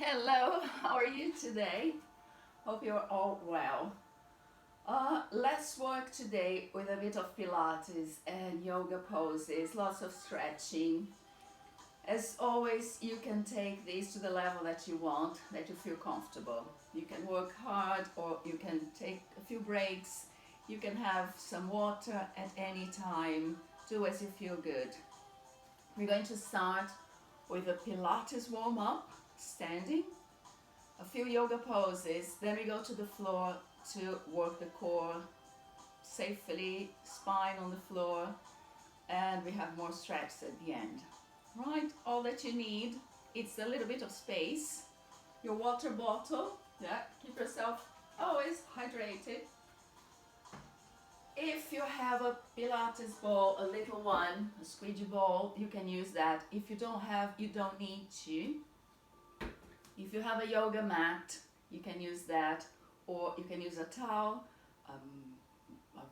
Hello, how are you today? Hope you're all well. Let's work today with a bit of Pilates and yoga poses, lots of stretching. As always, you can take these to the level that you want, that you feel comfortable. You can work hard or you can take a few breaks. You can have some water at any time. Do as you feel good. We're going to start with a Pilates warm-up, standing. A few yoga poses, then we go to the floor to work the core safely, spine on the floor, and we have more stretches at the end. Right, all that you need, it's a little bit of space, your water bottle, keep yourself always hydrated. If you have a Pilates ball, a little one, a squeegee ball, you can use that. If you don't have, you don't need to. If you have a yoga mat, you can use that, or you can use a towel, a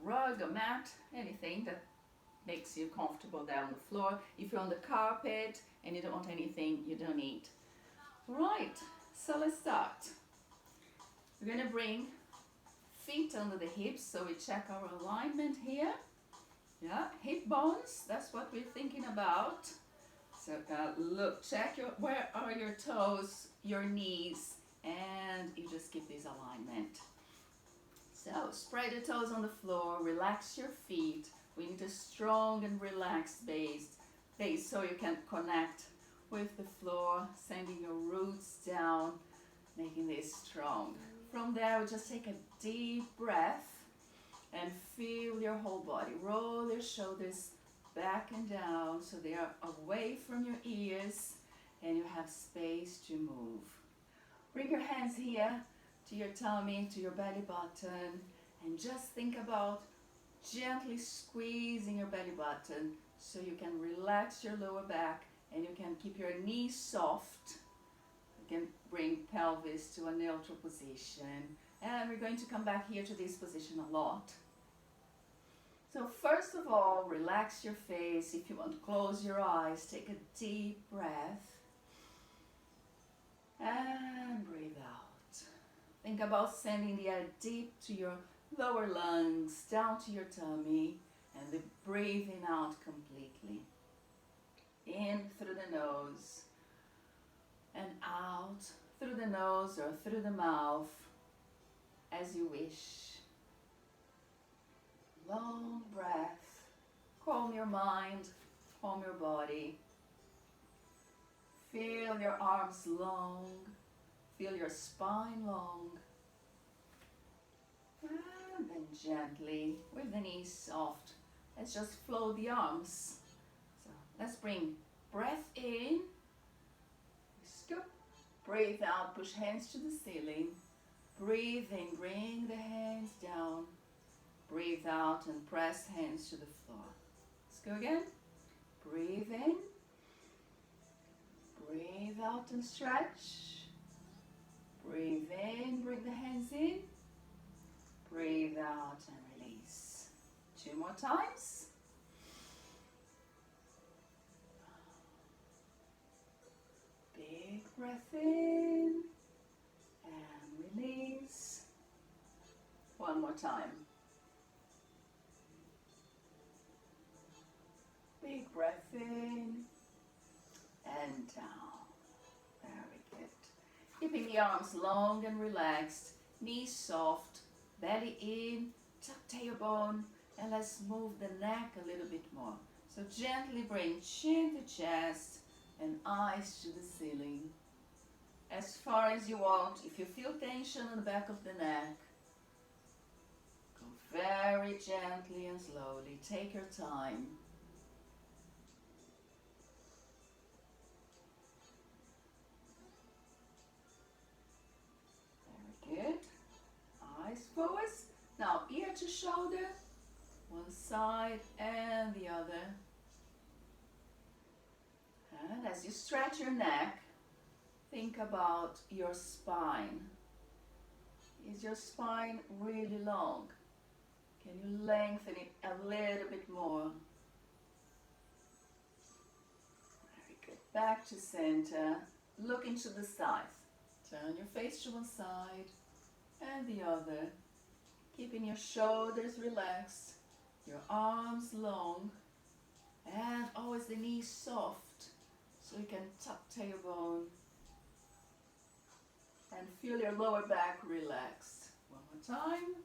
rug, a mat, anything that makes you comfortable there on the floor. If you're on the carpet and you don't want anything, you don't need. Right, so let's start. We're going to bring feet under the hips, so we check our alignment here. Yeah, hip bones, that's what we're thinking about. So look, check where are your toes, your knees, and you just keep this alignment. So spread your toes on the floor, relax your feet. We need a strong and relaxed base so you can connect with the floor, sending your roots down, making this strong. From there, we just take a deep breath and feel your whole body. Roll your shoulders back and down so they are away from your ears and you have space to move. Bring your hands here to your tummy, to your belly button, and just think about gently squeezing your belly button so you can relax your lower back and you can keep your knees soft. You can bring pelvis to a neutral position, and we're going to come back here to this position a lot. So first of all, relax your face. If you want to close your eyes, take a deep breath and breathe out. Think about sending the air deep to your lower lungs, down to your tummy, and then breathing out completely. In through the nose and out through the nose or through the mouth, as you wish. Long breath, calm your mind, calm your body. Feel your arms long, feel your spine long. And then gently, with the knees soft, let's just flow the arms. So let's bring breath in, scoop, breathe out, push hands to the ceiling. Breathe in, bring the hands down. Breathe out and press hands to the floor. Let's go again. Breathe in. Breathe out and stretch. Breathe in, bring the hands in. Breathe out and release. 2 more times. Big breath in and release. 1 more time. Big breath in and down. Very good. Keeping the arms long and relaxed, knees soft, belly in, tuck tailbone, and let's move the neck a little bit more. So gently bring chin to chest and eyes to the ceiling. As far as you want. If you feel tension on the back of the neck, go very gently and slowly. Take your time. Good. Eyes forward. Now ear to shoulder, one side and the other. And as you stretch your neck, think about your spine. Is your spine really long? Can you lengthen it a little bit more? Very good. Back to center. Look into the side. Turn your face to one side and the other. Keeping your shoulders relaxed, your arms long, and always the knees soft so you can tuck tailbone and feel your lower back relaxed. One more time.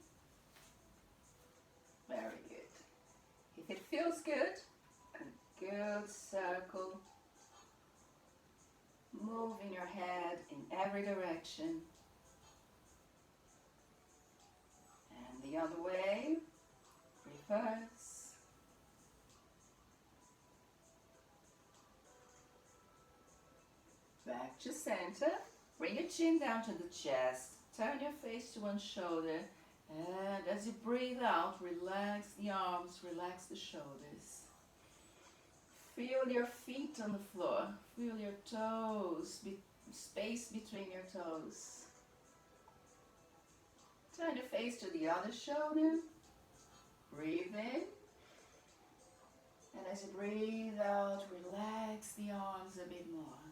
Very good. If it feels good, a good circle. Moving your head in every direction. And the other way. Reverse. Back to center. Bring your chin down to the chest. Turn your face to one shoulder. And as you breathe out, relax the arms, relax the shoulders. Feel your feet on the floor. Feel your toes, space between your toes. Turn your face to the other shoulder. Breathe in. And as you breathe out, relax the arms a bit more.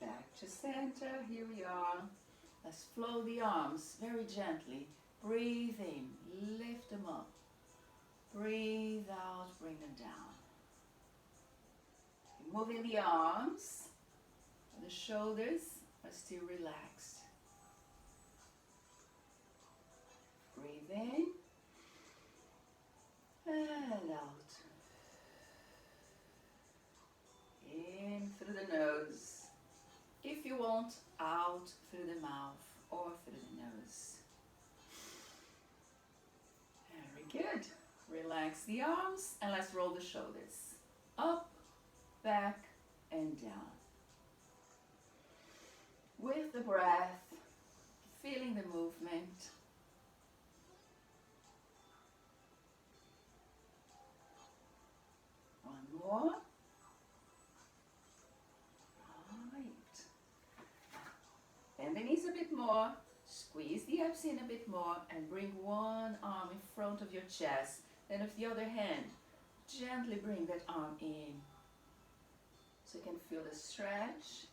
Back to center. Here we are. Let's flow the arms very gently. Breathe in. Lift them up. Breathe out. Bring them down. Moving the arms. The shoulders are still relaxed. Breathe in. And out. In through the nose. If you want, out through the mouth or through the nose. Very good. Relax the arms and let's roll the shoulders. Up, back, and down. With the breath, feeling the movement. One more. Bend the knees a bit more, squeeze the abs in a bit more and bring one arm in front of your chest. Then with the other hand, gently bring that arm in. So you can feel the stretch.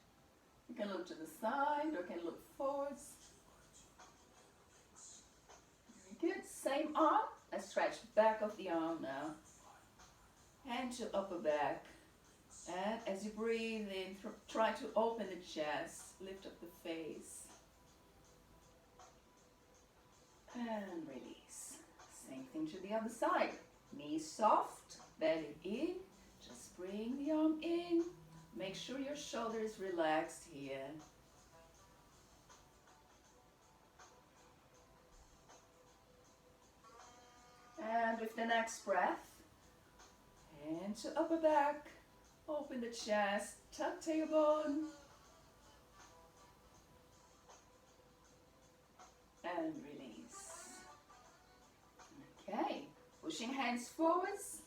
You can look to the side or can look forwards. Very good. Same arm. Let's stretch back of the arm now. Hand to upper back. And as you breathe in, try to open the chest, lift up the face. And release. Same thing to the other side. Knees soft, belly in. Just bring the arm in. Make sure your shoulder is relaxed here. And with the next breath, hand to upper back. Open the chest, tuck tailbone, and release. Okay, pushing hands forwards,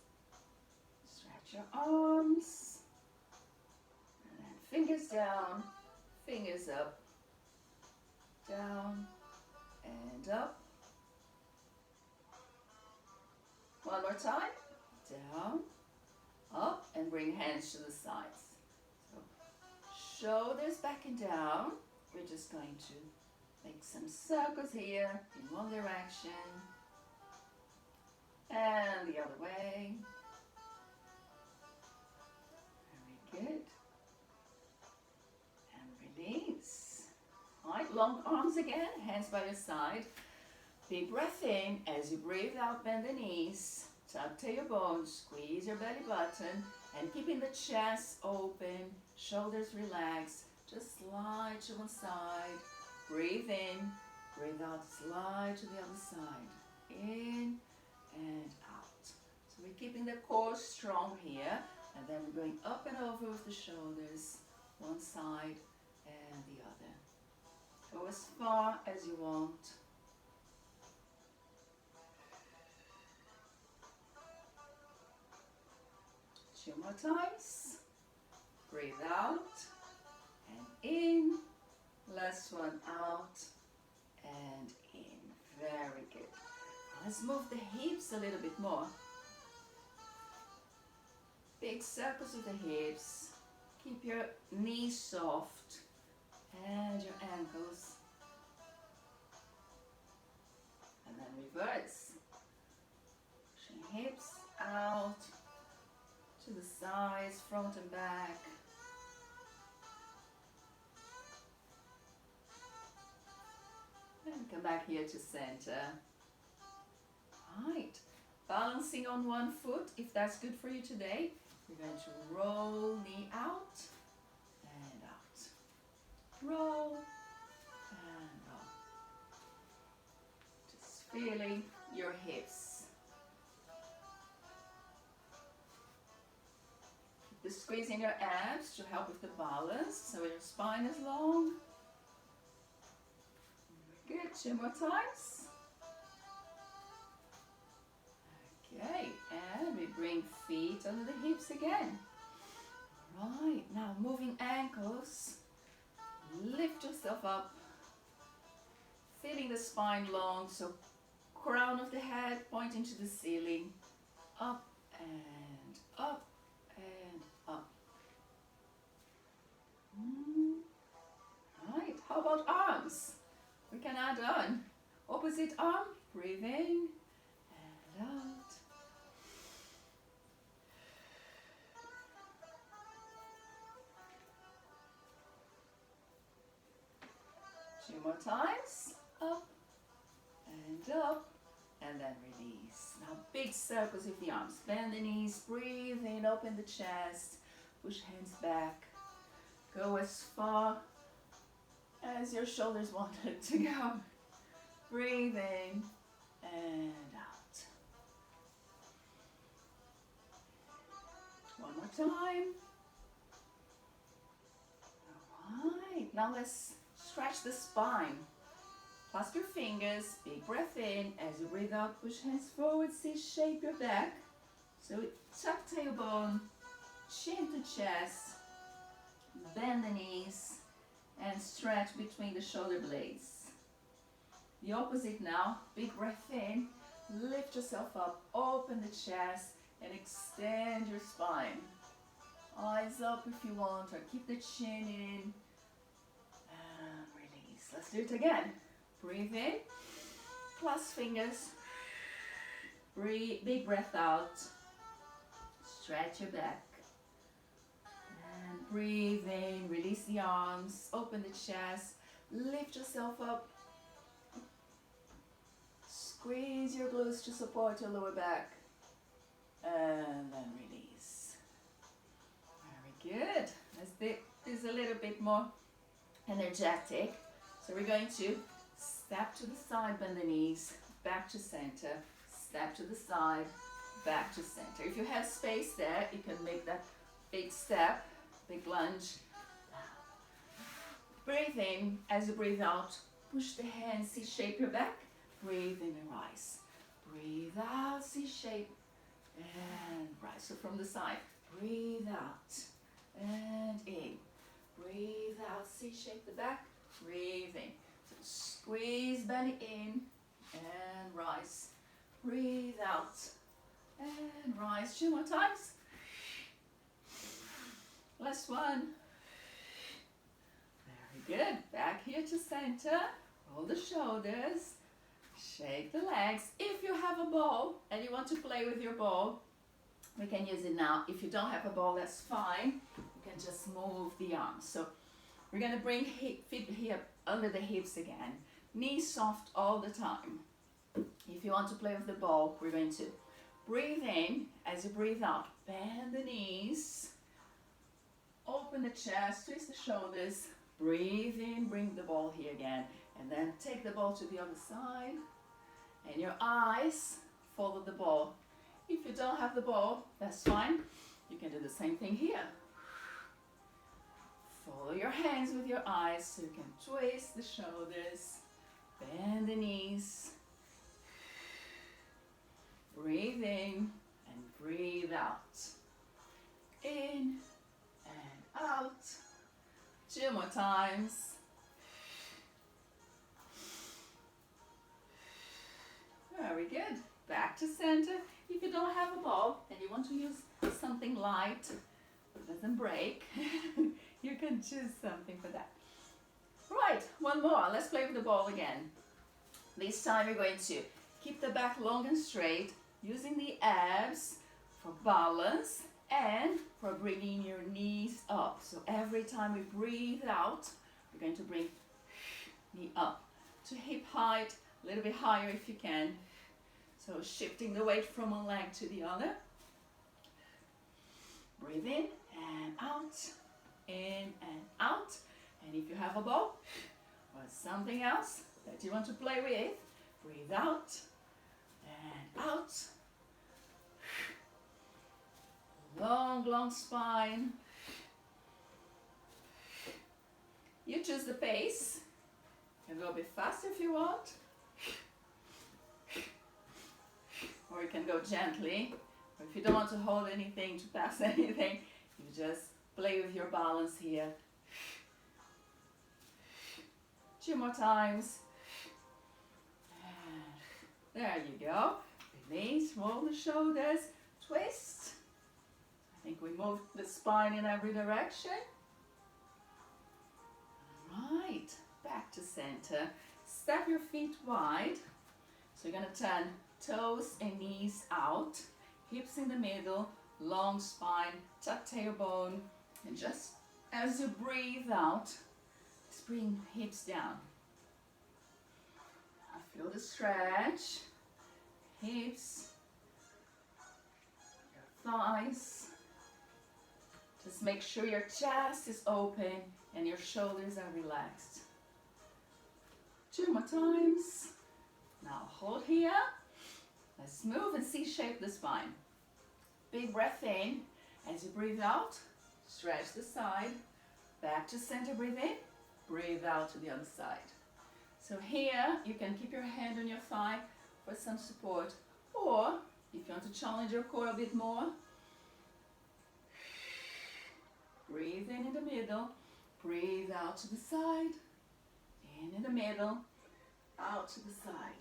stretch your arms, and then fingers down, fingers up, down, and up. One more time, down, up, and bring hands to the sides. So, shoulders back and down. We're just going to make some circles here in one direction and the other way. Very good. And release. All right, long arms again, hands by your side. Big breath in. As you breathe out, bend the knees. Tuck tailbone, squeeze your belly button, and keeping the chest open, shoulders relaxed. Just slide to one side. Breathe in, breathe out, slide to the other side. In and out. So we're keeping the core strong here, and then we're going up and over with the shoulders, one side and the other. Go as far as you want. Two more times. Breathe out and in. Last one out and in. Very good. Let's move the hips a little bit more. Big circles with the hips. Keep your knees soft. and your ankles. And then reverse. Pushing hips out to the sides, front and back. And come back here to center. Right. Balancing on one foot, if that's good for you today. We're going to roll knee out and out. Roll and roll. Just feeling your hips. Keep the squeeze in your abs to help with the balance, so your spine is long. Good, 2 more times. Okay, and we bring feet under the hips again. Right, now moving ankles. Lift yourself up. Feeling the spine long, so crown of the head pointing to the ceiling. Up and up and up. Right, how about arms? We can add on. Opposite arm, breathe in and out. 2 more times. Up and then release. Now big circles with the arms. Bend the knees, breathe in, open the chest, push hands back. Go as far as your shoulders wanted to go. Breathe in and out. 1 more time. Alright, now let's stretch the spine. Clasp your fingers, big breath in. As you breathe out, push hands forward, C-shape your back. So tuck tailbone, chin to chest, bend the knees, and stretch between the shoulder blades. The opposite now, big breath in, lift yourself up, open the chest, and extend your spine. Eyes up if you want, or keep the chin in, and release. Let's do it again. Breathe in, clasp fingers, breathe, big breath out, stretch your back, and breathe in, release the arms, open the chest, lift yourself up, squeeze your glutes to support your lower back, and then release. Very good. Let's do this a little bit more energetic. So we're going to step to the side, bend the knees, back to center, step to the side, back to center. If you have space there, you can make that big step, big lunge. Breathe in. As you breathe out, push the hands, C-shape your back. Breathe in and rise. Breathe out, C-shape, and rise. So from the side, breathe out and in. Breathe out, C-shape the back, breathe in. So squeeze belly in and rise. Breathe out and rise. 2 more times. Last one. Very good. Back here to center. Roll the shoulders. Shake the legs. If you have a ball and you want to play with your ball, we can use it now. If you don't have a ball, that's fine. You can just move the arms. So we're going to bring feet here under the hips again. Knees soft all the time. If you want to play with the ball, we're going to breathe in. As you breathe out, bend the knees. Open the chest, twist the shoulders. Breathe in, bring the ball here again. And then take the ball to the other side. And your eyes follow the ball. If you don't have the ball, that's fine. You can do the same thing here. Follow your hands with your eyes so you can twist the shoulders, bend the knees, breathe in and breathe out. In and out. 2 more times. Very good. Back to center. If you don't have a ball and you want to use something light that doesn't break, you can choose something for that. Right, one more. Let's play with the ball again. This time you're going to keep the back long and straight, using the abs for balance and for bringing your knees up. So every time we breathe out, we're going to bring knee up to hip height, a little bit higher if you can. So shifting the weight from one leg to the other. Breathe in and out, in and out. And if you have a ball or something else that you want to play with, breathe out and out. Long, long spine. You choose the pace. You can go a bit faster if you want. Or you can go gently. Or if you don't want to hold anything, to pass anything, you just play with your balance here. 2 more times. And there you go. Release, roll the shoulders, twist. I think we moved the spine in every direction. Right, back to center. Step your feet wide. So you're going to turn toes and knees out, hips in the middle, long spine, tuck tailbone, and just as you breathe out, just bring hips down. Feel the stretch, hips, your thighs. Just make sure your chest is open and your shoulders are relaxed. 2 more times. Now hold here. Let's move and C-shape the spine. Big breath in. As you breathe out, stretch the side. Back to center, breathe in. Breathe out to the other side. So here, you can keep your hand on your thigh for some support. Or, if you want to challenge your core a bit more, breathe in the middle. Breathe out to the side. In the middle. Out to the side.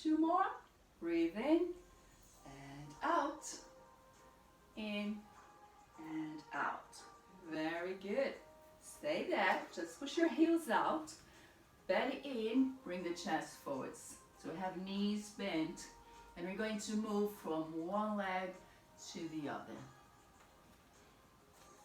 Two more. Breathe in and out. In and out. Very good. Stay there. Just push your heels out. Belly in. Bring the chest forwards. So we have knees bent. And we're going to move from one leg to the other.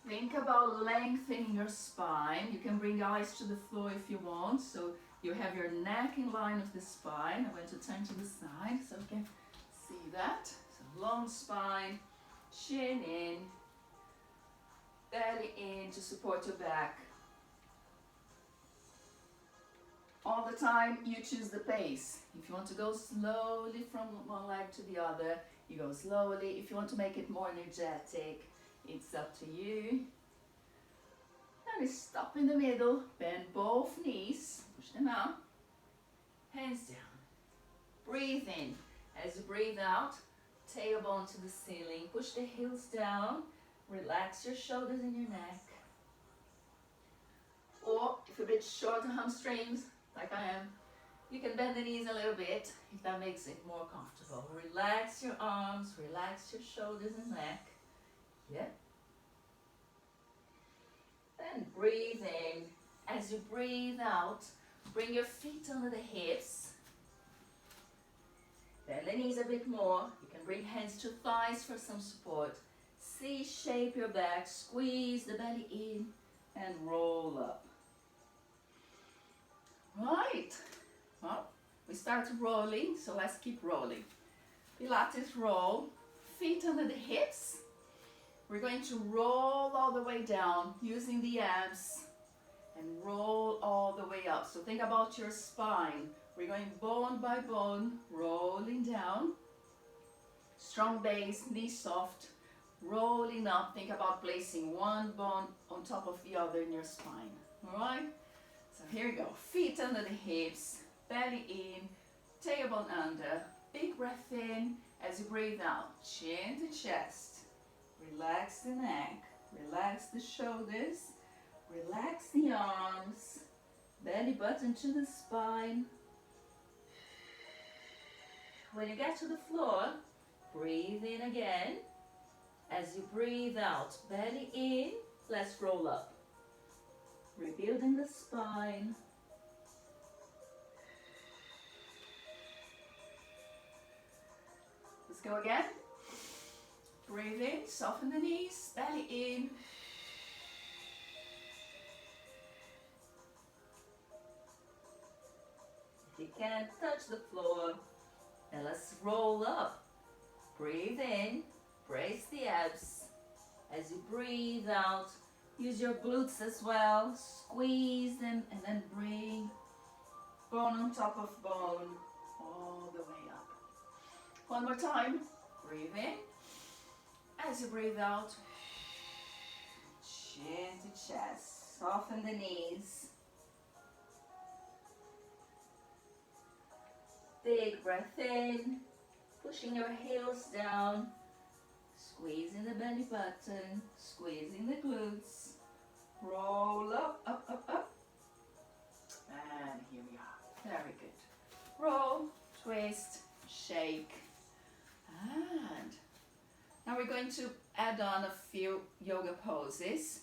Think about lengthening your spine. You can bring your eyes to the floor if you want. So you have your neck in line with the spine. I'm going to turn to the side so you can see that. So long spine, chin in, belly in to support your back. All the time you choose the pace. If you want to go slowly from one leg to the other, you go slowly. If you want to make it more energetic, it's up to you. And we stop in the middle, bend both knees, push them out, hands down. Breathe in. As you breathe out, tailbone to the ceiling, push the heels down, relax your shoulders and your neck. Or if you're a bit short of hamstrings, like I am, you can bend the knees a little bit if that makes it more comfortable. Relax your arms, relax your shoulders and neck. Yep. Then breathe in. As you breathe out, bring your feet under the hips. Bend the knees a bit more. You can bring hands to thighs for some support. C-shape your back, squeeze the belly in and roll up. Right. Well, we started rolling, so let's keep rolling. Pilates roll, feet under the hips. We're going to roll all the way down using the abs and roll all the way up. So think about your spine. We're going bone by bone, rolling down. Strong base, knees soft, rolling up. Think about placing one bone on top of the other in your spine. All right? So here we go. Feet under the hips, belly in, tailbone under. Big breath in as you breathe out. Chin to chest. Relax the neck. Relax the shoulders. Relax the arms. Belly button to the spine. When you get to the floor, breathe in again. As you breathe out, belly in, let's roll up. Rebuilding the spine. Let's go again. Breathe in, soften the knees, belly in. If you can't touch the floor, then let's roll up. Breathe in, brace the abs. As you breathe out, use your glutes as well. Squeeze them and then bring bone on top of bone all the way up. One more time. Breathe in. As you breathe out, chin to chest. Soften the knees. Big breath in. Pushing your heels down. Squeezing the belly button. Squeezing the glutes. Roll up, up, up, up. And here we are. Very good. Roll, twist, shake. And now we're going to add on a few yoga poses.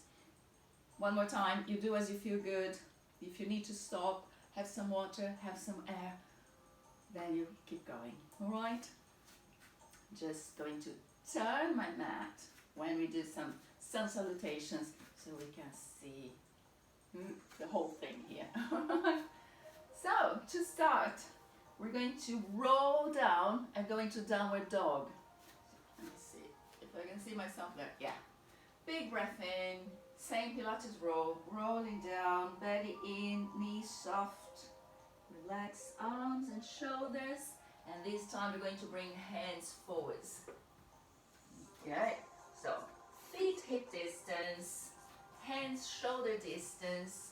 One more time. You do as you feel good. If you need to stop, have some water, have some air, then you keep going. All right? Just going to turn my mat when we do some sun salutations so we can see the whole thing here. So to start, we're going to roll down and go into downward dog. Let me see if I can see myself there. Yeah. Big breath in, same Pilates roll, rolling down, belly in, knees soft. Relax arms and shoulders, and this time we're going to bring hands forwards. Okay, so feet hip distance, hands shoulder distance.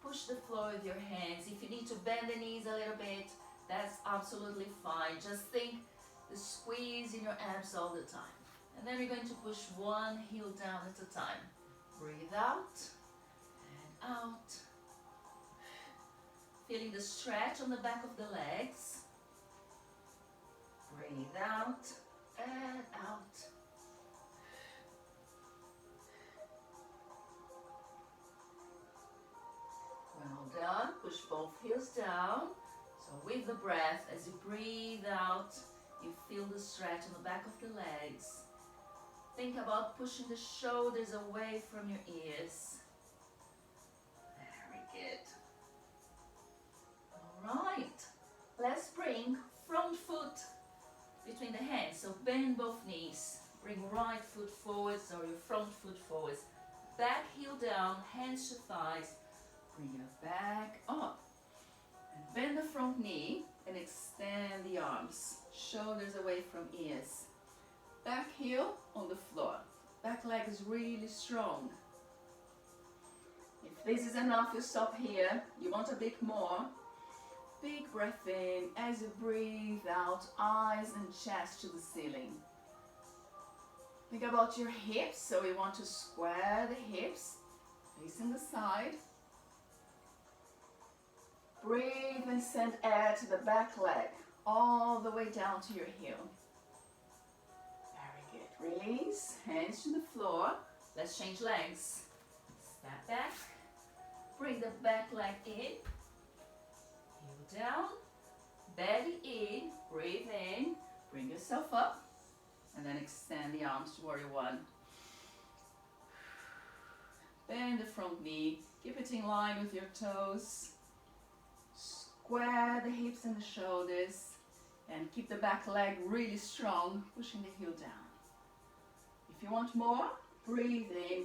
Push the floor with your hands. If you need to bend the knees a little bit, that's absolutely fine. Just think the squeeze in your abs all the time. And then we're going to push one heel down at a time. Breathe out and out. Feeling the stretch on the back of the legs. Breathe out and out. Well done. Push both heels down. So with the breath, as you breathe out, you feel the stretch on the back of the legs. Think about pushing the shoulders away from your ears. Very good. Alright, let's bring front foot between the hands. So bend both knees. Bring right foot forwards or your front foot forwards. Back heel down, hands to thighs. Bring it back up. And bend the front knee and extend the arms. Shoulders away from ears. Back heel on the floor. Back leg is really strong. If this is enough, you stop here. You want a bit more. Big breath in as you breathe out, eyes and chest to the ceiling. Think about your hips, so we want to square the hips, facing the side. Breathe and send air to the back leg, all the way down to your heel. Very good. Release, hands to the floor. Let's change legs. Step back. Bring the back leg in. Heel down. Belly in. Breathe in. Bring yourself up. And then extend the arms to warrior one. Bend the front knee. Keep it in line with your toes. Square the hips and the shoulders. And keep the back leg really strong, pushing the heel down. If you want more, breathe in.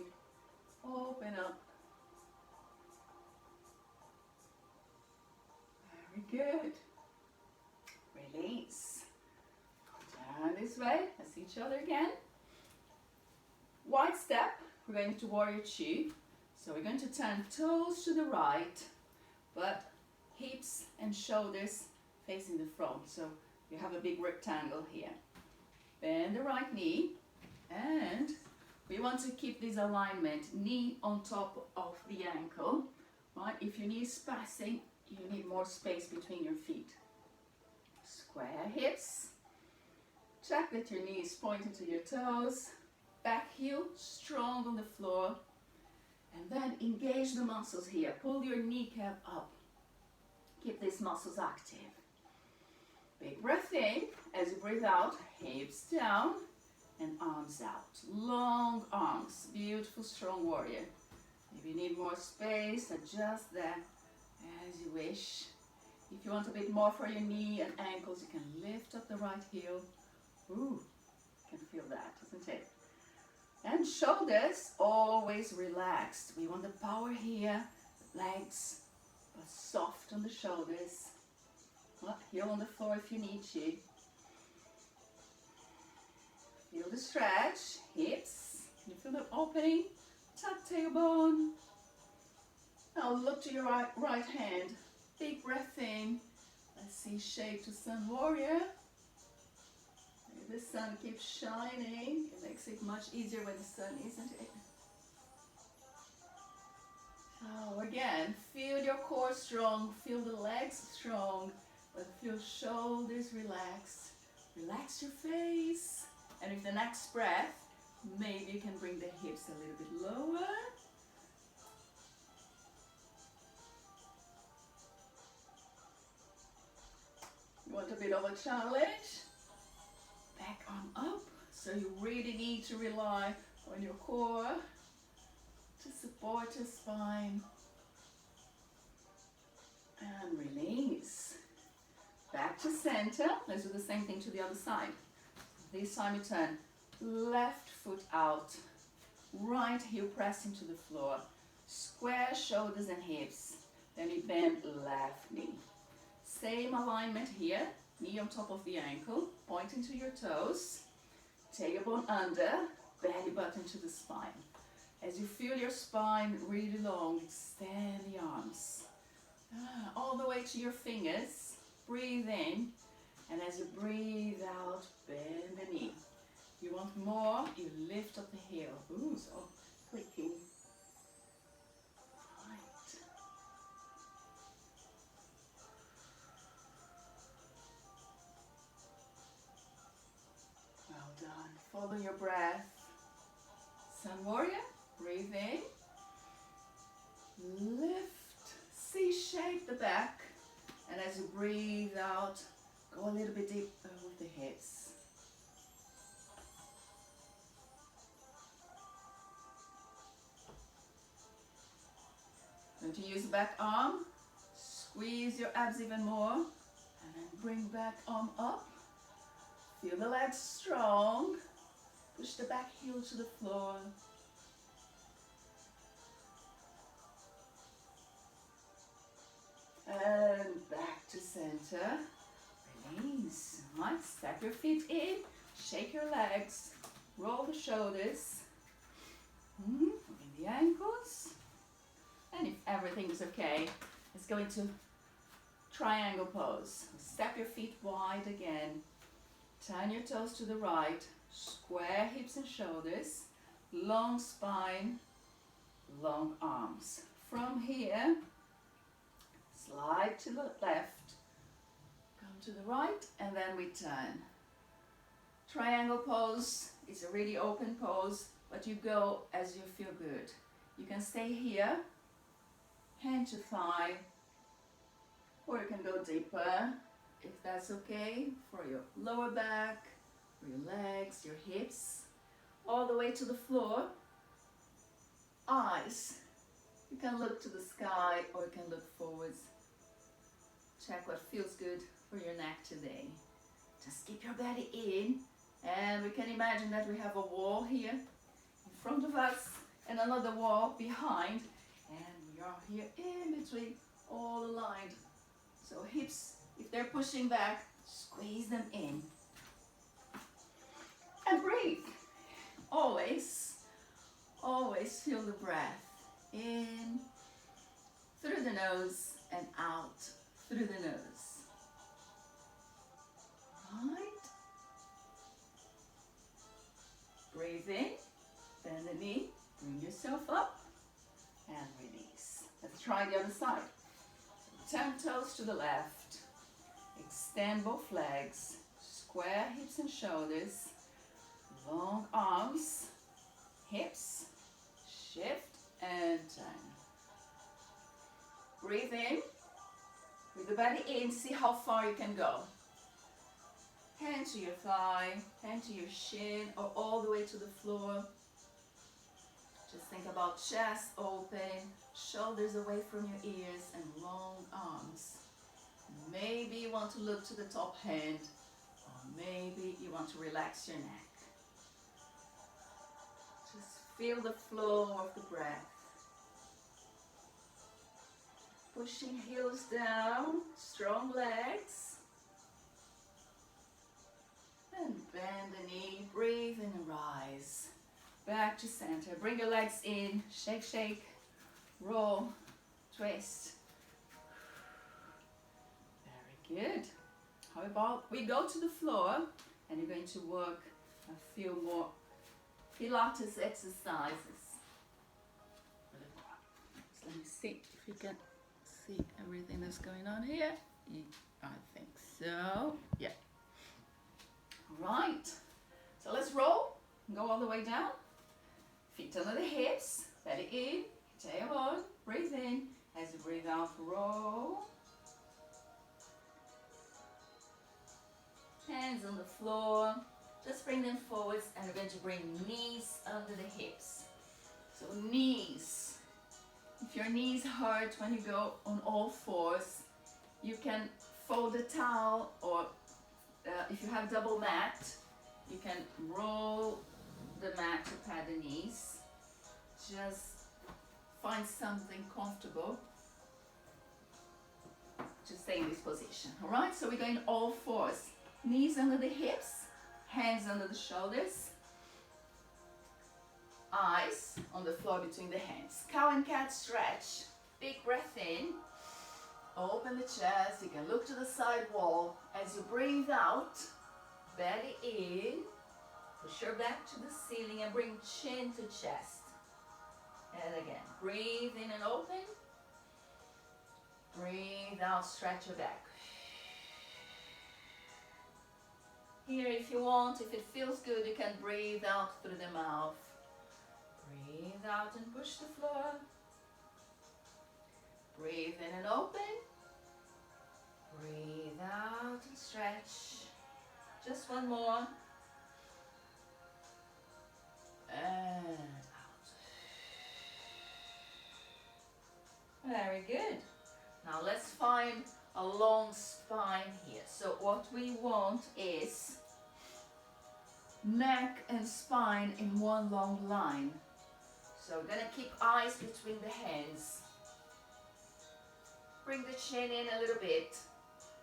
Open up. Very good. Release. Turn this way. Let's see each other again. Wide step. We're going to warrior two. So we're going to turn toes to the right, but hips and shoulders facing the front. So you have a big rectangle here. Bend the right knee, and we want to keep this alignment, knee on top of the ankle. Right? If your knee is passing, you need more space between your feet. Square hips. Check that your knee is pointing to your toes. Back heel strong on the floor. And then engage the muscles here. Pull your kneecap up. Keep these muscles active. Big breath in. As you breathe out, hips down and arms out. Long arms. Beautiful, strong warrior. If you need more space, adjust that as you wish. If you want a bit more for your knee and ankles, you can lift up the right heel. Ooh, you can feel that, isn't it? And shoulders always relaxed. We want the power here. Legs, but soft on the shoulders. Well, heel on the floor if you need to. Feel the stretch. Hips. Can you feel the opening? Tuck tailbone. Now look to your right hand. Big breath in. Let's see shape to sun warrior. The sun keeps shining. It makes it much easier when the sun isn't it? So again, feel your core strong, feel the legs strong, but feel shoulders relaxed. Relax your face. And with the next breath, maybe you can bring the hips a little bit lower. You want a bit of a challenge? Back arm up, so you really need to rely on your core to support your spine. And release. Back to center. Let's do the same thing to the other side. This time you turn left foot out, right heel press into the floor, square shoulders and hips, then you bend left knee. Same alignment here. Knee on top of the ankle, pointing to your toes, tailbone under, belly button to the spine. As you feel your spine really long, extend the arms. All the way to your fingers. Breathe in, and as you breathe out, bend the knee. You want more, you lift up the heel. Ooh, so clicking. Done. Follow your breath. Sun warrior. Breathe in. Lift. C-shape the back. And as you breathe out, go a little bit deeper with the hips. Going to use the back arm. Squeeze your abs even more. And then bring back arm up. Feel the legs strong. Push the back heel to the floor. And back to center. Release. Right, step your feet in. Shake your legs. Roll the shoulders. Bring the ankles. And if everything is okay, let's go into triangle pose. Step your feet wide again. Turn your toes to the right, square hips and shoulders, long spine, long arms. From here, slide to the left, come to the right, and then we turn. Triangle pose is a really open pose, but you go as you feel good. You can stay here, hand to thigh, or you can go deeper, if that's okay, for your lower back, for your legs, your hips, all the way to the floor. Eyes, you can look to the sky or you can look forwards. Check what feels good for your neck today. Just keep your belly in, and we can imagine that we have a wall here in front of us and another wall behind, and we are here in between, all aligned. So hips, if they're pushing back, squeeze them in. And breathe. Always, always feel the breath in through the nose and out through the nose. Right. Breathe in, bend the knee, bring yourself up, and release. Let's try the other side. So 10 toes to the left. Extend both legs, square hips and shoulders, long arms, belly in, see how far you can go. Hand to your thigh, hand to your shin, or all the way to the floor. Just think about chest open, shoulders away from your ears, and long arms. Maybe you want to look to the top hand, or maybe you want to relax your neck. Just feel the flow of the breath. Pushing heels down, strong legs. And bend the knee, breathe in and rise. Back to center. Bring your legs in, shake, shake, roll, twist. Very good. How about we go to the floor and you're going to work a few more Pilates exercises. So let me see if you can see everything that's going on here. I think so. Yeah. Right. So let's roll. Go all the way down. Feet under the hips. Belly in. Tailbone. Breathe in. As you breathe out, roll. Hands on the floor. Just bring them forwards and we're going to bring knees under the hips. So knees. If your knees hurt when you go on all fours, you can fold a towel, or if you have double mat, you can roll the mat to pad the knees. Just find something comfortable to stay in this position. All right, so we're going all fours. Knees under the hips, hands under the shoulders, eyes on the floor between the hands. Cow and cat stretch. Big breath in. Open the chest. You can look to the side wall. As you breathe out, belly in. Push your back to the ceiling and bring chin to chest. And again, breathe in and open. Breathe out, stretch your back. Here, if you want, if it feels good, you can breathe out through the mouth. Breathe out and push the floor. Breathe in and open. Breathe out and stretch. Just one more. And out. Very good. Now let's find a long spine here. So what we want is neck and spine in one long line. So we're going to keep eyes between the hands. Bring the chin in a little bit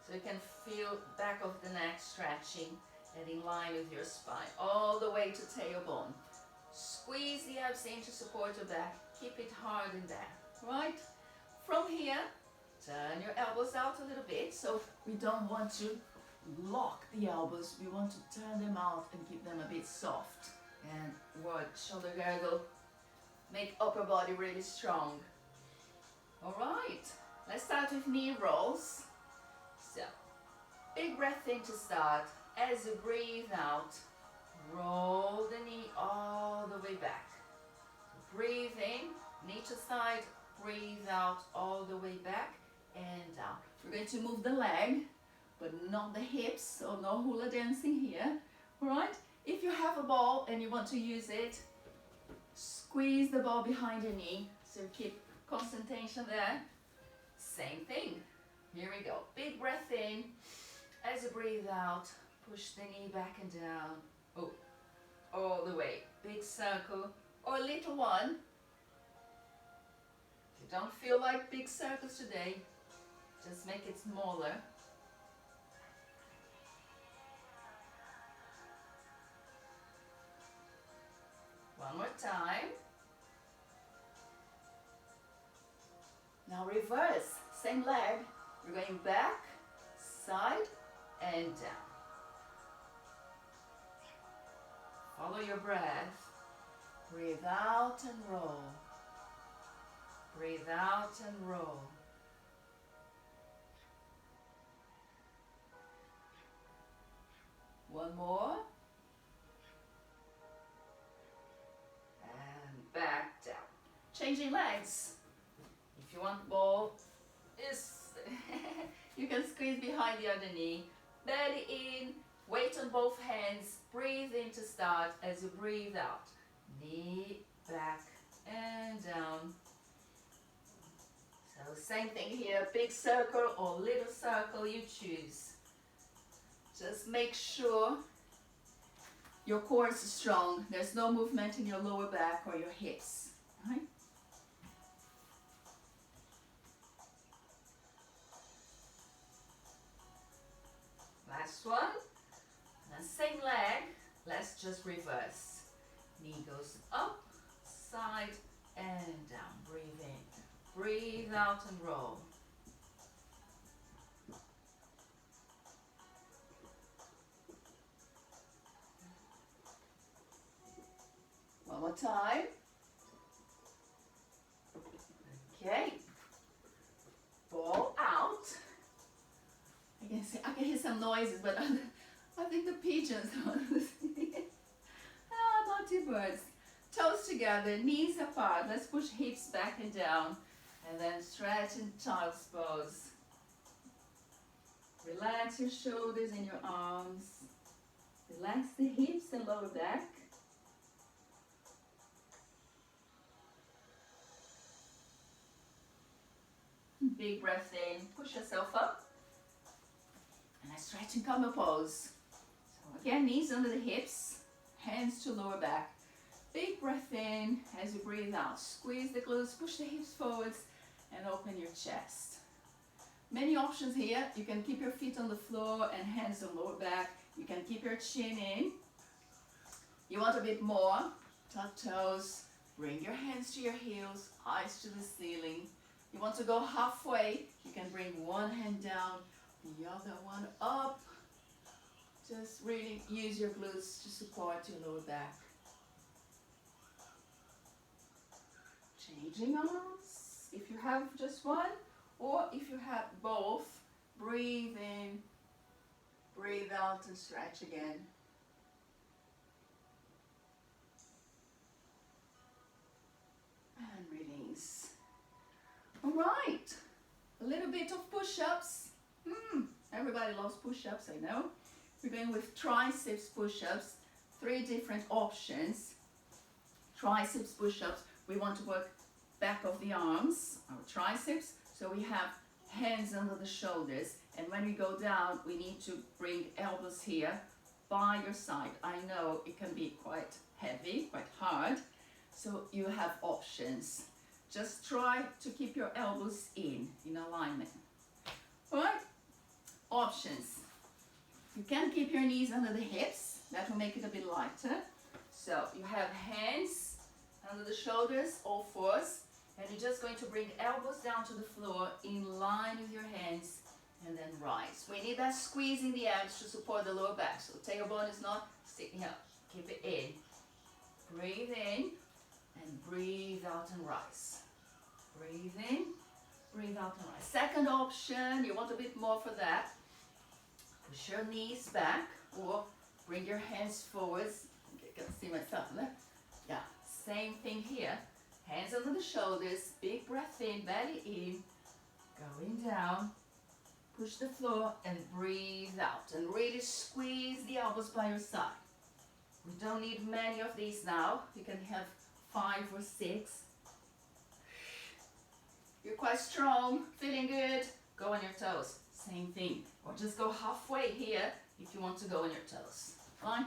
so you can feel back of the neck stretching and in line with your spine. All the way to tailbone. Squeeze the abs in to support your back. Keep it hard in there. Right? From here, turn your elbows out a little bit. So we don't want to lock the elbows. We want to turn them out and keep them a bit soft. And work shoulder girdle. Make upper body really strong. All right. Let's start with knee rolls. So, big breath in to start. As you breathe out, roll the knee all the way back. So breathe in, knee to side, breathe out all the way back and down. We're going to move the leg, but not the hips, so no hula dancing here. All right? If you have a ball and you want to use it, squeeze the ball behind your knee, so keep concentration there. Same thing. Here we go. Big breath in. As you breathe out, push the knee back and down. Oh, all the way. Big circle or little one. If you don't feel like big circles today, just make it smaller. One more time. Now reverse. Same leg. We're going back, side, and down. Follow your breath. Breathe out and roll. Breathe out and roll. One more. And back down. Changing legs. If you want ball, You can squeeze behind the other knee, belly in, weight on both hands, breathe in to start. As you breathe out, knee back and down. So same thing here, big circle or little circle, you choose. Just make sure your core is strong. There's no movement in your lower back or your hips. Right? Last one. And same leg. Let's just reverse. Knee goes up, side and down. Breathe in. Breathe out and roll. One more time. Okay. Ball out. I can hear some noises, but I think the pigeons are naughty birds. Toes together, knees apart. Let's push hips back and down. And then stretch in child's pose. Relax your shoulders and your arms. Relax the hips and lower back. Big breath in, push yourself up. And I stretch and come pose. So again, knees under the hips, hands to lower back. Big breath in as you breathe out. Squeeze the glutes, push the hips forwards and open your chest. Many options here. You can keep your feet on the floor and hands on lower back. You can keep your chin in. You want a bit more? Tuck toes, bring your hands to your heels, eyes to the ceiling. You want to go halfway, you can bring one hand down, the other one up. Just really use your glutes to support your lower back. Changing arms, if you have just one, or if you have both, breathe in, breathe out and stretch again. And release. All right, a little bit of push-ups. Everybody loves push-ups, I know. We're going with triceps push-ups, 3 different options. Triceps push-ups, we want to work back of the arms, our triceps. So we have hands under the shoulders, and when we go down, we need to bring elbows here by your side. I know it can be quite heavy, quite hard, so you have options. Just try to keep your elbows in alignment. All right, options. You can keep your knees under the hips, that will make it a bit lighter. So you have hands under the shoulders, all fours, and you're just going to bring elbows down to the floor in line with your hands and then rise. We need that squeeze in the abs to support the lower back, so tailbone is not sticking up. Keep it in. Breathe in and breathe out and rise. Breathe in, breathe out and rise. Second option, you want a bit more for that. Push your knees back or bring your hands forwards. I can see myself there. Yeah, same thing here. Hands under the shoulders, big breath in, belly in, going down. Push the floor and breathe out. And really squeeze the elbows by your side. We don't need many of these now. You can have 5 or 6. You're quite strong, feeling good. Go on your toes. Same thing. Or just go halfway here if you want to go on your toes. Fine?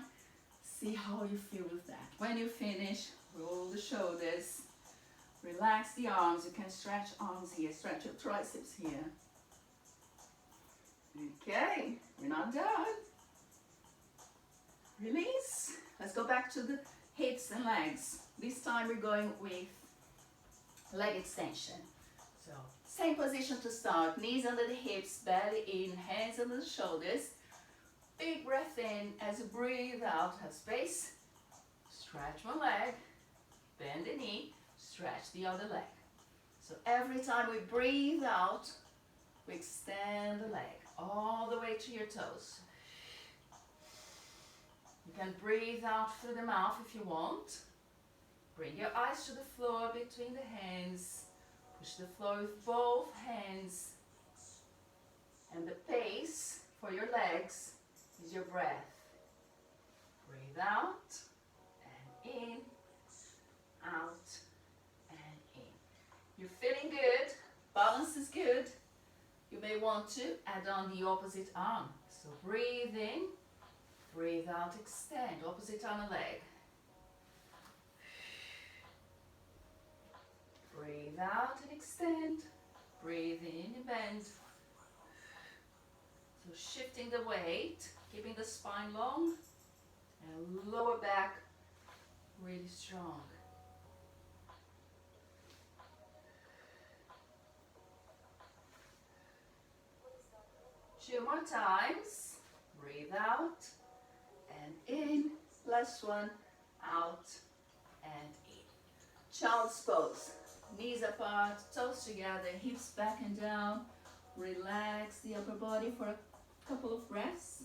See how you feel with that. When you finish, roll the shoulders. Relax the arms. You can stretch arms here. Stretch your triceps here. Okay, we're not done. Release. Let's go back to the hips and legs. This time we're going with leg extension. So, same position to start. Knees under the hips, belly in, hands under the shoulders. Big breath in. As you breathe out, have space. Stretch one leg. Bend the knee. Stretch the other leg. So every time we breathe out, we extend the leg all the way to your toes. You can breathe out through the mouth if you want. Bring your eyes to the floor between the hands. Push the floor with both hands. And the pace for your legs is your breath. Breathe out and in, out and in. You're feeling good, balance is good. You may want to add on the opposite arm. So breathe in, breathe out, extend, opposite arm and leg. Breathe out and extend, breathe in and bend. So shifting the weight, keeping the spine long and lower back really strong. 2 more times. Breathe out and in. Last one, out and in. Child's pose. Knees apart, toes together, hips back and down. Relax the upper body for a couple of breaths.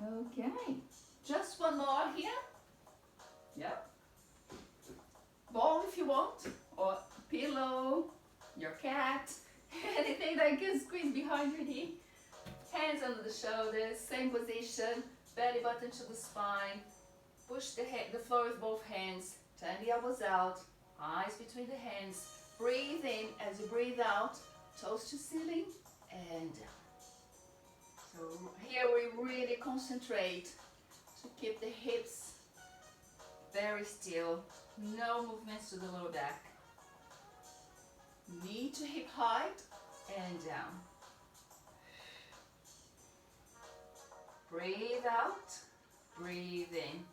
Okay, just one more here. Yep. Ball if you want, or pillow, your cat, anything that can squeeze behind your knee. Hands under the shoulders, same position, belly button to the spine. Push the floor with both hands, turn the elbows out, eyes between the hands. Breathe in as you breathe out, toes to ceiling and down. So here we really concentrate to keep the hips very still, no movements to the lower back. Knee to hip height and down. Breathe out, breathe in.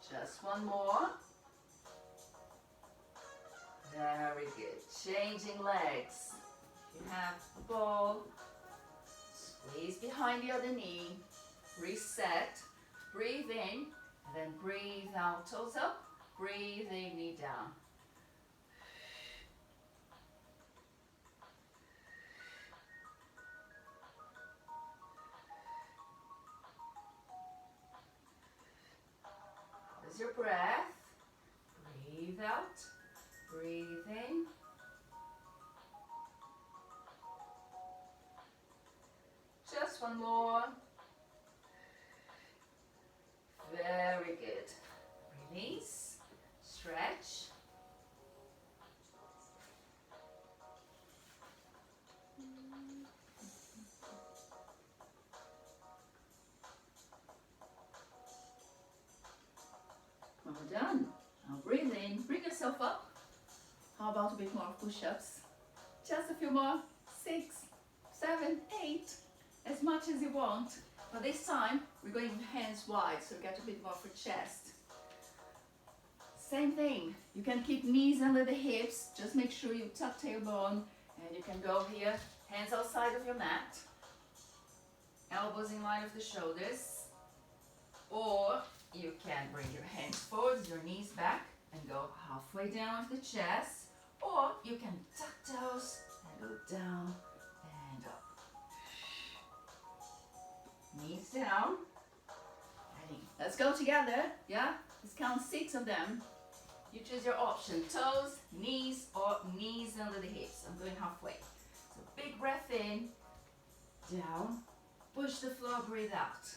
Just one more. Very good. Changing legs. If you have a ball, squeeze behind the other knee. Reset. Breathe in. And then breathe out. Toes up. Breathe in, knee down. There's your breath. Breathe out. Breathe in. Just one more. Very good. Release. Stretch. Well done. Now breathe in. Bring yourself up. How about a bit more push-ups? Just a few more. 6, 7, 8. As much as you want. But this time, we're going with hands wide, so get a bit more for chest. Same thing. You can keep knees under the hips. Just make sure you tuck tailbone. And you can go here, hands outside of your mat. Elbows in line with the shoulders. Or you can bring your hands forward, your knees back, and go halfway down with the chest. Or you can tuck toes and go down and up. Knees down. Ready. Let's go together. Yeah? Let's count 6 of them. You choose your option. Toes, knees, or knees under the hips. I'm going halfway. So big breath in. Down. Push the floor, breathe out.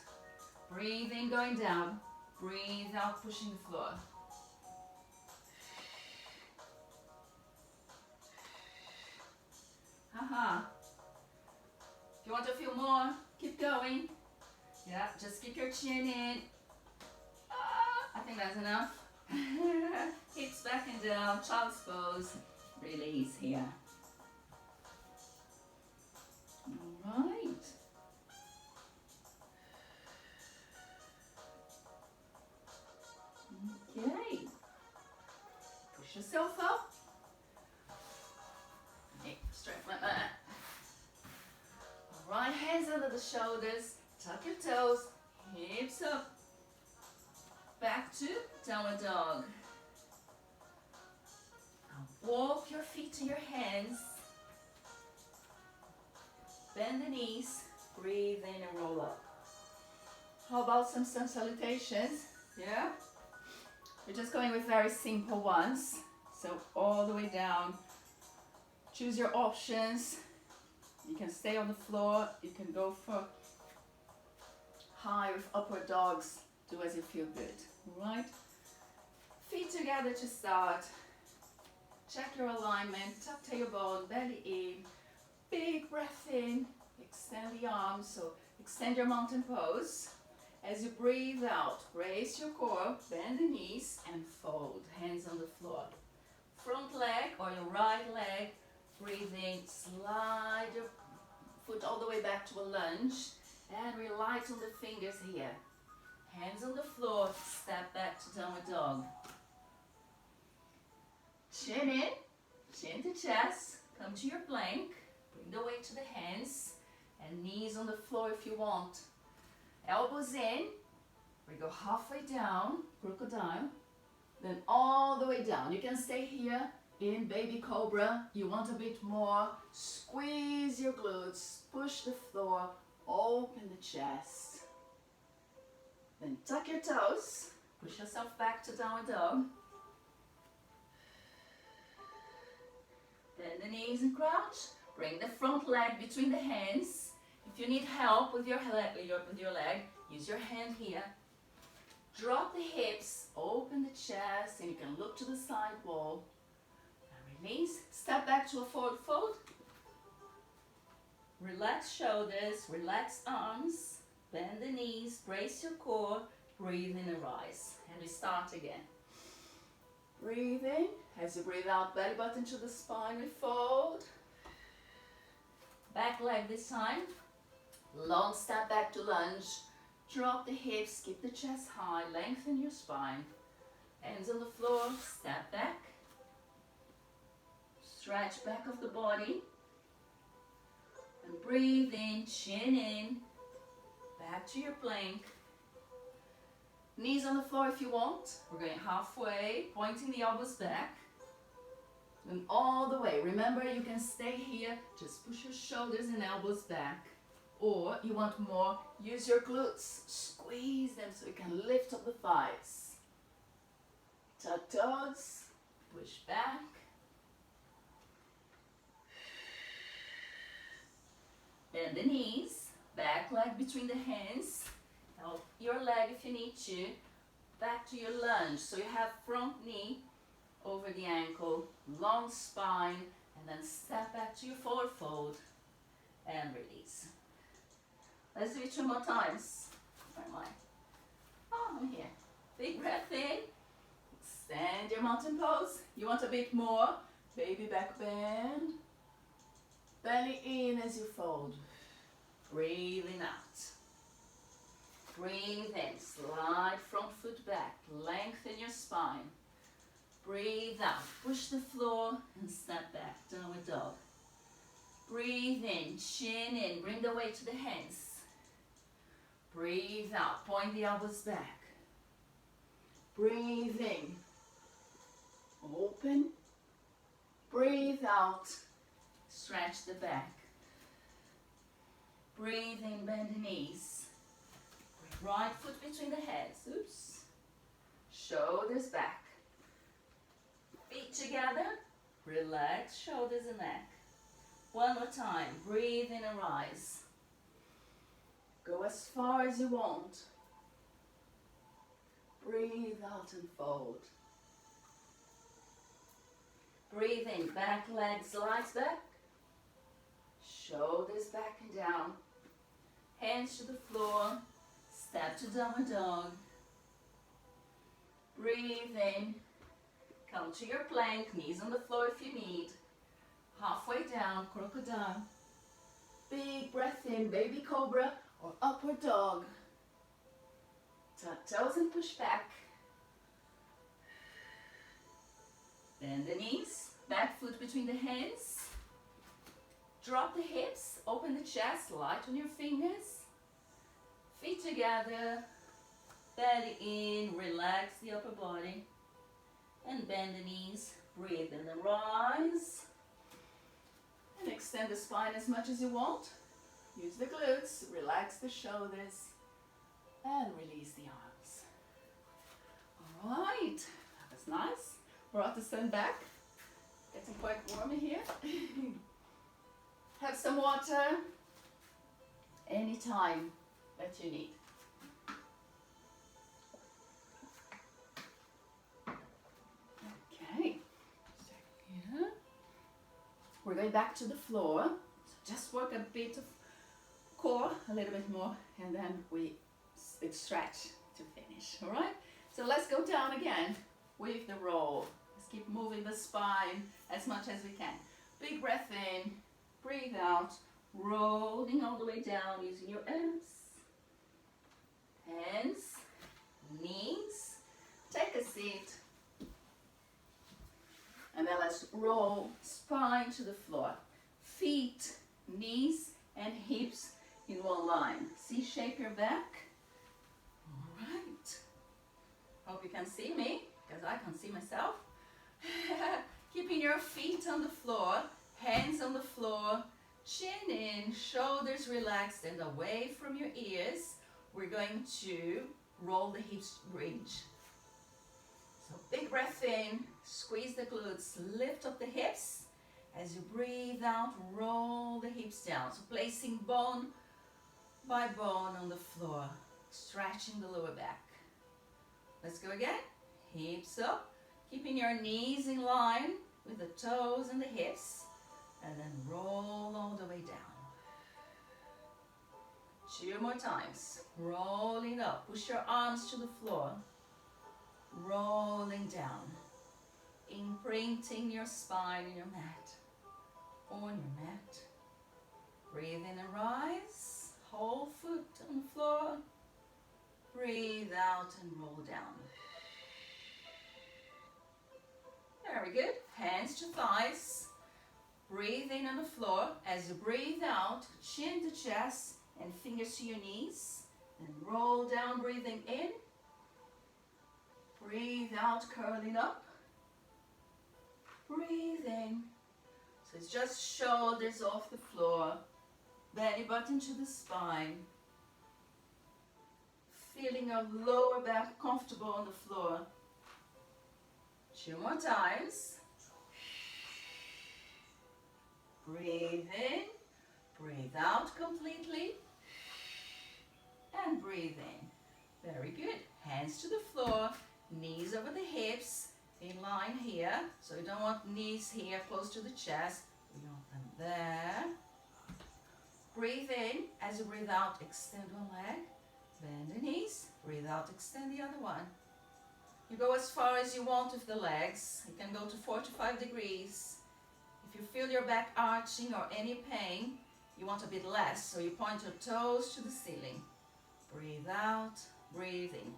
Breathe in, going down. Breathe out, pushing the floor. If you want a few more, keep going. Yeah, just keep your chin in. I think that's enough. Hips back and down, child's pose. Release here. All right. Okay. Push yourself up. Straight like that. All right, hands under the shoulders. Tuck your toes. Hips up. Back to downward dog. Now walk your feet to your hands. bend the knees, breathe in and roll up. How about some sun salutations? Yeah? We're just going with very simple ones. So all the way down. Choose your options. You can stay on the floor. You can go for high with upward dogs. Do as you feel good. Alright? Feet together to start. Check your alignment. Tuck tailbone, belly in. Big breath in. Extend the arms. So extend your mountain pose. As you breathe out, brace your core, bend the knees and fold. Hands on the floor. Front leg or your right leg. Breathe in. Slide your foot all the way back to a lunge. And we're light on the fingers here. Hands on the floor. Step back to downward dog. Chin in, chin to chest. Come to your plank. Bring the weight to the hands. And knees on the floor if you want. Elbows in. We go halfway down, crocodile. Then all the way down. You can stay here in baby cobra. You want a bit more. Squeeze your glutes. Push the floor. Open the chest. Then tuck your toes. Push yourself back to downward dog. Bend the knees and crouch. Bring the front leg between the hands. If you need help with your leg, use your hand here. Drop the hips, open the chest, and you can look to the side wall. And release. Step back to a forward fold. Relax shoulders, relax arms, bend the knees, brace your core, breathe in and rise. And we start again. Breathe in. As you breathe out, belly button to the spine, we fold. Back leg this time. Long step back to lunge. Drop the hips, keep the chest high, lengthen your spine. Hands on the floor, step back. Stretch back of the body. And breathe in, chin in. Back to your plank. Knees on the floor if you want. We're going halfway, pointing the elbows back. And all the way. Remember, you can stay here. Just push your shoulders and elbows back. Or you want more, use your glutes. Squeeze them so you can lift up the thighs. Tuck toes. Push back. Bend the knees. Back leg between the hands. Help your leg if you need to. Back to your lunge. So you have front knee over the ankle, long spine, and then step back to your forward fold and release. Let's do it 2 more times. Where am I? Oh, I'm here. Big breath in. Extend your mountain pose. You want a bit more. Baby back bend. Belly in as you fold. Breathing out. Breathe in. Slide front foot back. Lengthen your spine. Breathe out. Push the floor and step back. Downward dog. Breathe in. Chin in. Bring the weight to the hands. Breathe out. Point the elbows back. Breathe in. Open. Breathe out. Stretch the back. Breathe in. Bend the knees. Bring right foot between the hands. Oops. Shoulders back. Feet together. Relax shoulders and neck. One more time. Breathe in and rise. Go as far as you want. Breathe out and fold. Breathe in. Back leg slides back. Shoulders back and down. Hands to the floor. Step to downward dog. Breathe in. Come to your plank. Knees on the floor if you need. Halfway down. Crocodile. Big breath in. Baby cobra or upward dog. Tuck toes and push back. Bend the knees. Back foot between the hands. Drop the hips. Open the chest. Light on your fingers. Feet together. Belly in. Relax the upper body. And bend the knees. Breathe in and rise. And extend the spine as much as you want. Use the glutes, relax the shoulders, and release the arms. All right, that was nice. Brought the sun back. Getting quite warm in here. Have some water anytime that you need. Okay, here. We're going back to the floor. So just work a bit of core, a little bit more, and then we stretch to finish. All right. So let's go down again with the roll. Let's keep moving the spine as much as we can. Big breath in, breathe out, rolling all the way down using your arms, hands, knees. Take a seat. And then let's roll spine to the floor. Feet, knees, and hips in one line. See, shape your back. All right. Hope you can see me, because I can see myself. Keeping your feet on the floor, hands on the floor, chin in, shoulders relaxed and away from your ears. We're going to roll the hips bridge. So big breath in, squeeze the glutes, lift up the hips. As you breathe out, roll the hips down. So placing bone by bone on the floor, stretching the lower back. Let's go again. Hips up, keeping your knees in line with the toes and the hips, and then roll all the way down. 2 more times. Rolling up, push your arms to the floor, rolling down, imprinting your spine in your mat, on your mat. Breathe in and rise, whole foot on the floor. Breathe out and roll down. Very good. Hands to thighs. Breathe in on the floor. As you breathe out, chin to chest and fingers to your knees. And roll down, breathing in. Breathe out, curling up. Breathe in. So it's just shoulders off the floor. Belly button to the spine. Feeling your lower back comfortable on the floor. 2 more times. Breathe in, breathe out completely, and breathe in. Very good. Hands to the floor, knees over the hips, in line here. So you don't want knees here close to the chest. We want them there. Breathe in. As you breathe out, extend one leg. Bend the knees. Breathe out, extend the other one. You go as far as you want with the legs. You can go to 45 degrees. If you feel your back arching or any pain, you want a bit less, so you point your toes to the ceiling. Breathe out, breathe in.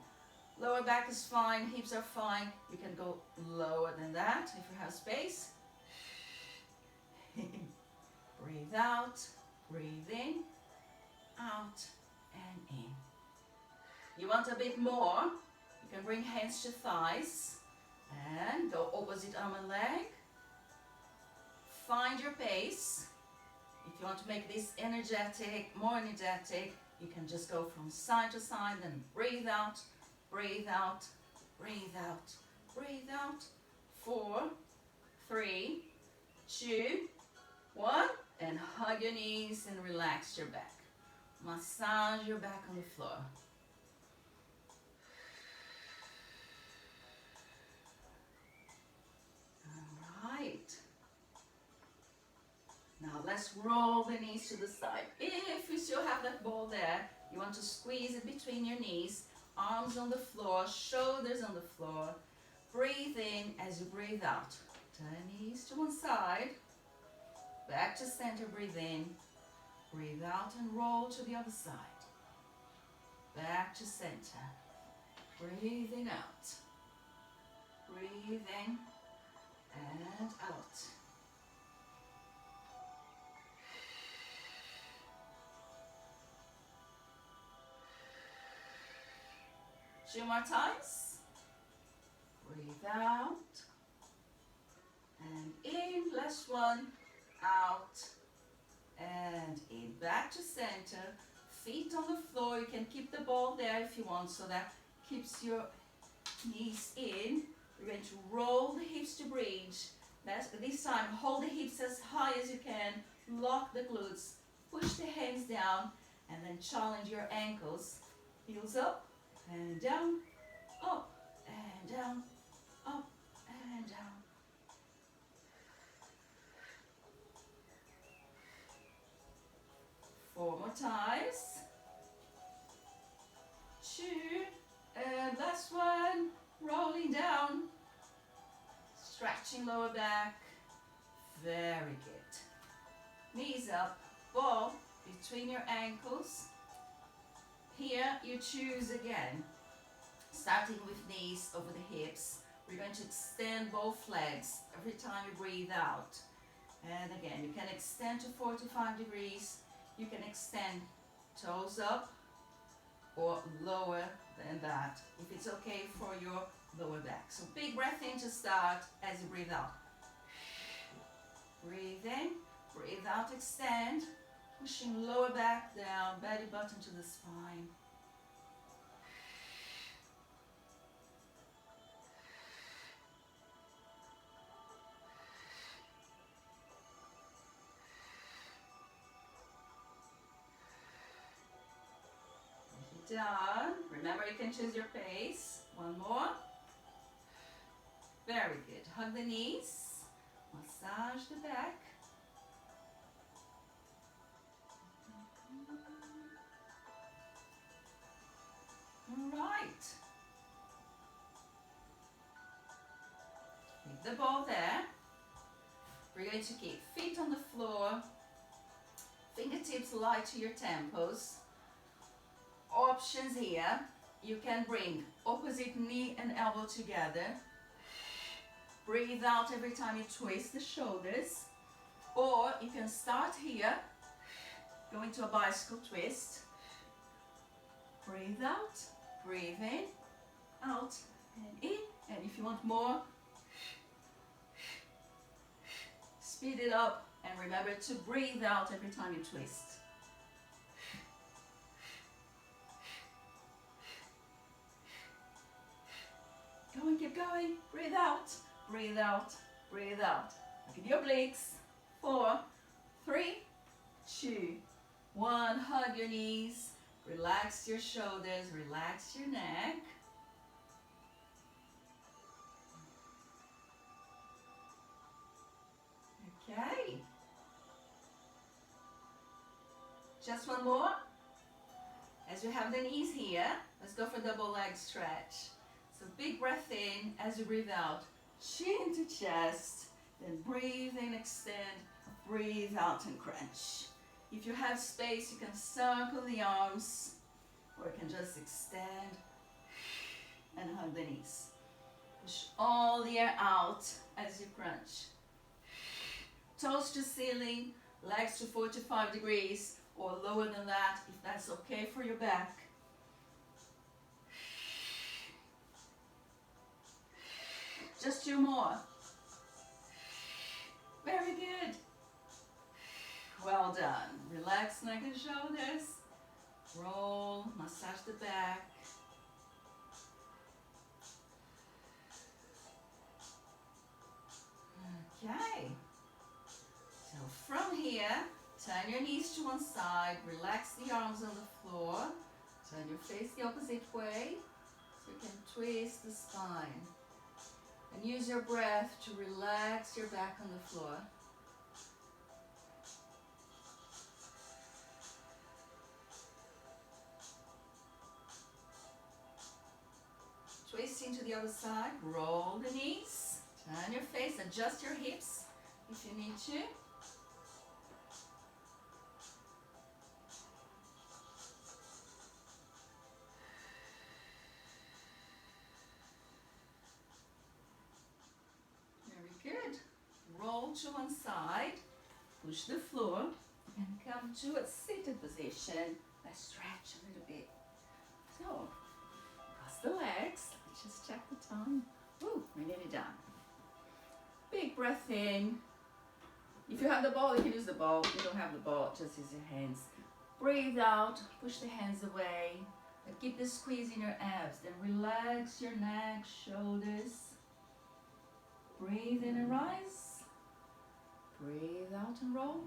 Lower back is fine, hips are fine. You can go lower than that if you have space. Breathe out, breathe in, out and in. You want a bit more? You can bring hands to thighs and go opposite arm and leg. Find your pace. If you want to make this energetic, more energetic, you can just go from side to side and breathe out, breathe out, breathe out, breathe out. 4, 3, 2, 1, and hug your knees and relax your back. Massage your back on the floor. Now let's roll the knees to the side. If you still have that ball there, you want to squeeze it between your knees, arms on the floor, shoulders on the floor. Breathe in as you breathe out. Turn knees to one side, back to center, breathe in. Breathe out and roll to the other side. Back to center. Breathing out. Breathe in and out. Two more times. Breathe out and in. Last one. Out and in, back to center, feet on the floor. You can keep the ball there if you want, so that keeps your knees in. We're going to roll the hips to bridge. This time, hold the hips as high as you can, lock the glutes, push the hands down, and then challenge your ankles. Heels up and down, up and down, up and down. Four more times. Two, and last one. Rolling down, stretching lower back. Very good. Knees up, ball between your ankles. Here you choose again, starting with knees over the hips. We're going to extend both legs every time you breathe out. And again, you can extend to 45 degrees. You can extend toes up or lower than that, if it's okay for your lower back. So big breath in to start as you breathe out. Breathe in, breathe out, extend, pushing lower back down, belly button to the spine. Done. Remember, you can choose your pace. One more. Very good. Hug the knees. Massage the back. All right. Leave the ball there. We're going to keep feet on the floor. Fingertips light to your temples. Options here. You can bring opposite knee and elbow together. Breathe out every time you twist the shoulders. Or you can start here, go into a bicycle twist. Breathe out, breathe in, out and in. And if you want more, speed it up and remember to breathe out every time you twist. Going, keep going. Breathe out, breathe out, breathe out. Look at your obliques. 4, 3, 2, 1. Hug your knees. Relax your shoulders. Relax your neck. Okay. Just one more. As you have the knees here, let's go for double leg stretch. So big breath in as you breathe out, chin to chest, then breathe in, extend, breathe out and crunch. If you have space, you can circle the arms, or you can just extend and hug the knees. Push all the air out as you crunch. Toes to ceiling, legs to 45 degrees, or lower than that, if that's okay for your back. Just 2 more. Very good. Well done. Relax neck and shoulders. Roll, massage the back. Okay. So from here, turn your knees to one side, relax the arms on the floor, turn your face the opposite way so you can twist the spine. And use your breath to relax your back on the floor. Twist into the other side, roll the knees, turn your face, adjust your hips if you need to. Good. Roll to one side, push the floor, and come to a seated position. Let's stretch a little bit. So, cross the legs. Let's just check the time. Ooh, we're nearly done. Big breath in. If you have the ball, you can use the ball. If you don't have the ball, just use your hands. Breathe out, push the hands away. And keep the squeeze in your abs. Then relax your neck, shoulders. Breathe in and rise. Breathe out and roll.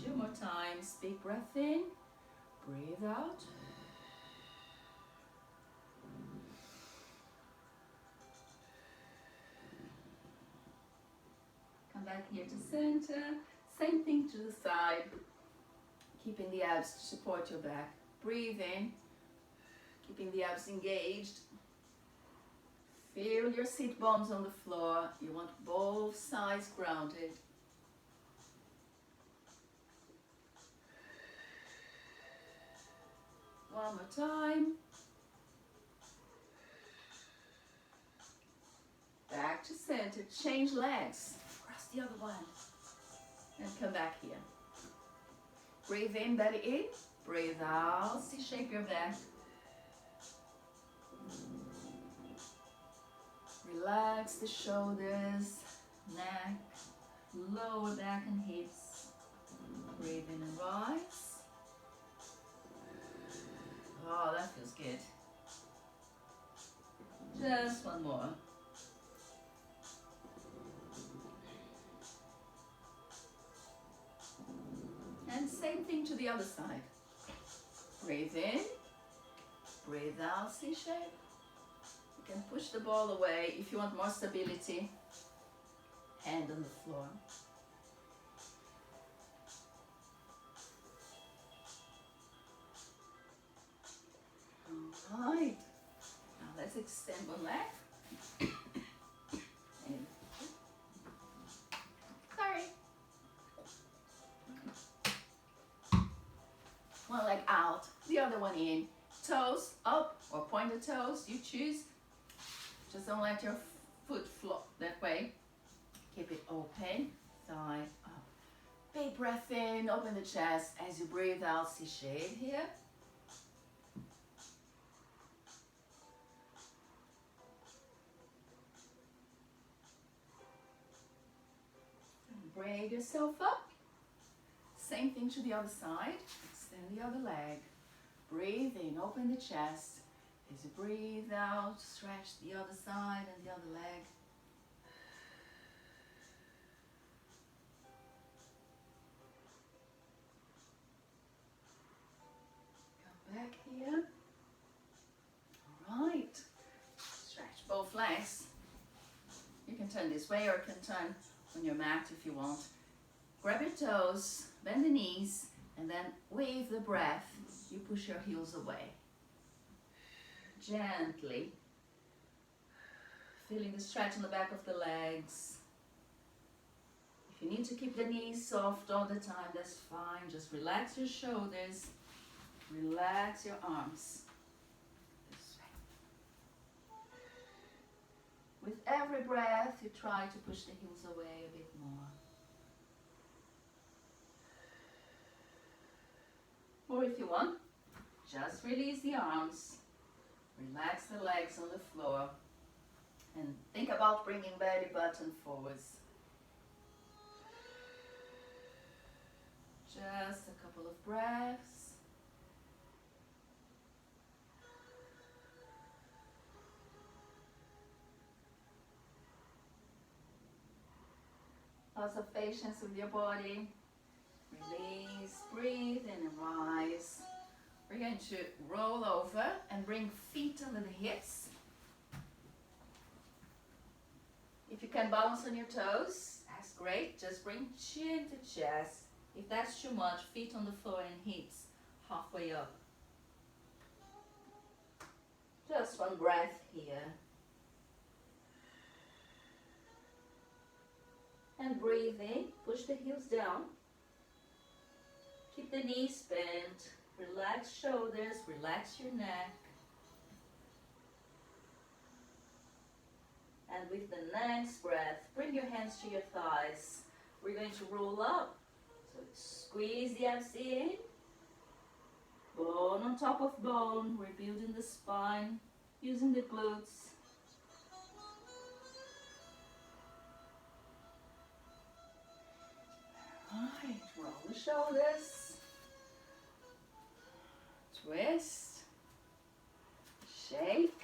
2 more times. Big breath in. Breathe out. Come back here to center. Same thing to the side. Keeping the abs to support your back. Breathe in. Keeping the abs engaged. Feel your sit bones on the floor. You want both sides grounded. One more time. Back to center. Change legs. Cross the other one. And come back here. Breathe in, belly in. Breathe out. C-shape your back. Relax the shoulders, neck, lower back and hips. Breathe in and rise. Oh, that feels good. Just one more. And same thing to the other side. Breathe in, breathe out, C-shape. You can push the ball away if you want more stability. Hand on the floor. All right. Now let's extend one leg. And sorry. One leg out, the other one in. Toes up or point the toes, you choose. Just don't let your foot flop that way. Keep it open, thigh up. Big breath in, open the chest. As you breathe out, C-shape here. Bring yourself up. Same thing to the other side. Extend the other leg. Breathe in, open the chest. As you breathe out, stretch the other side and the other leg. Come back here. All right. Stretch both legs. You can turn this way or you can turn on your mat if you want. Grab your toes, bend the knees, and then with the breath, you push your heels away. Gently. Feeling the stretch on the back of the legs. If you need to keep the knees soft all the time, that's fine. Just relax your shoulders. Relax your arms. This way. With every breath, you try to push the heels away a bit more. Or if you want, just release the arms. Relax the legs on the floor. And think about bringing belly button forwards. Just a couple of breaths. Lots of patience with your body. Release, breathe in and rise. We're going to roll over and bring feet under the hips. If you can balance on your toes, that's great. Just bring chin to chest. If that's too much, feet on the floor and hips halfway up. Just one breath here. And breathe in, push the heels down. Keep the knees bent. Relax shoulders, relax your neck. And with the next breath, bring your hands to your thighs. We're going to roll up. So squeeze the abs in. Bone on top of bone. We're building the spine, using the glutes. the shoulders. Twist. Shake.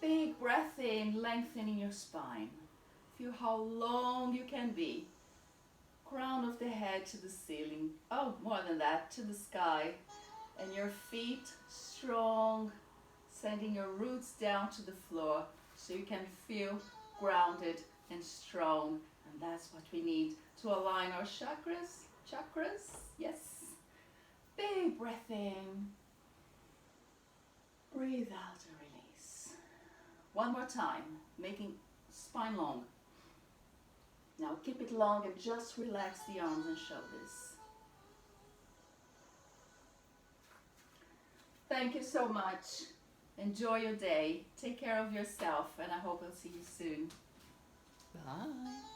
Big breath in, lengthening your spine. Feel how long you can be. Crown of the head to the ceiling. Oh, more than that, to the sky. And your feet strong, sending your roots down to the floor so you can feel grounded and strong. And that's what we need to align our chakras. Chakras, yes. Big breath in. Breathe out and release. One more time, making spine long. Now keep it long and just relax the arms and shoulders. Thank you so much. Enjoy your day. Take care of yourself, and I hope I'll see you soon. Bye.